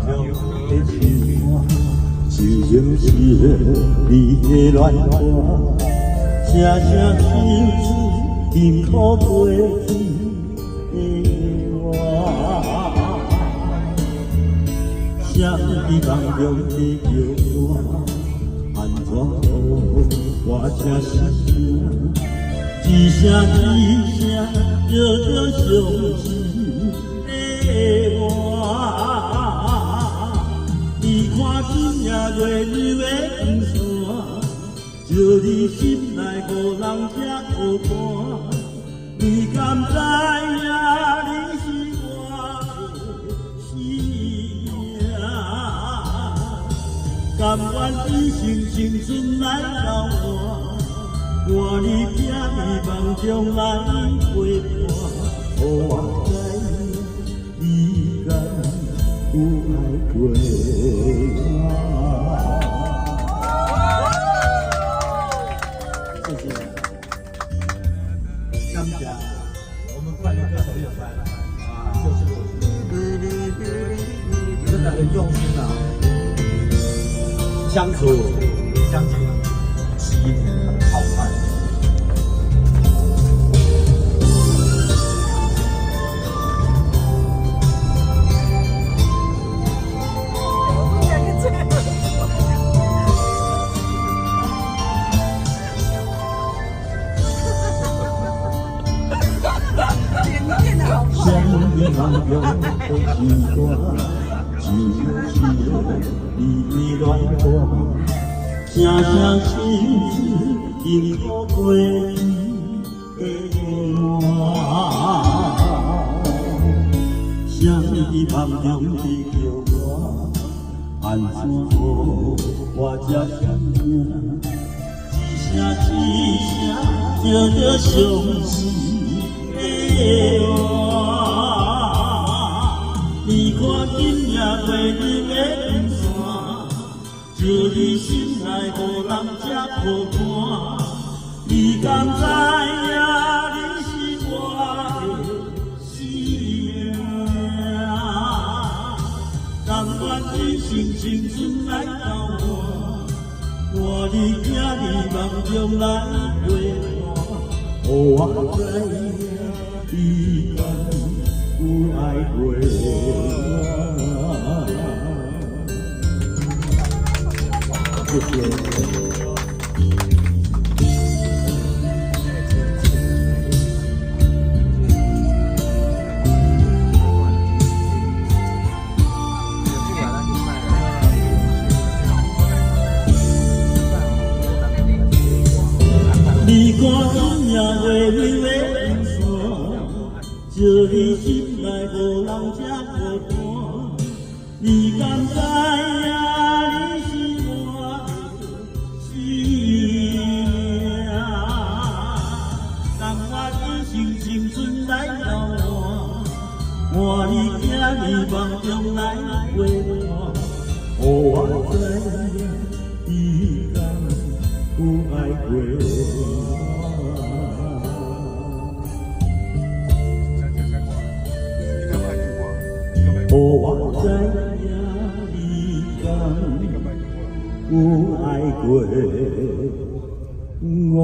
中的情歌，就像是你的恋歌，声声唱出辛苦过去的我。谁在梦中的叫我，安怎我这心声？一声一声，叫着伤心的我。你看今夜月亮的光线，照你心内无人这孤单。你敢知影你是我的生命？甘愿一生青春来流汗。我你听你梦中来陪伴，予我知你敢有爱过我。谢谢，感谢我们快乐歌手有关啊，就是我真的很用心啊，相处将近7年。好看。想你梦中的情歌，就是你的恋歌，声声唱出幸福过去的我。谁在梦中的叫我，安怎我这心声？一声一声，叫着伤心的我。你看今夜月亮的光线，照你心内无人这孤单。你敢知影你是我的生命？甘愿一生青春来流汗，我你听你梦中来陪伴，予我知你敢有爱过我。谢谢。你看今夜月亮的光线，照你心内无人这孤单。你敢知影你是我的生命？甘愿一生青春来流汗，换你听你梦中来陪伴，予我知你敢有爱过我。予我知影你敢有爱过我。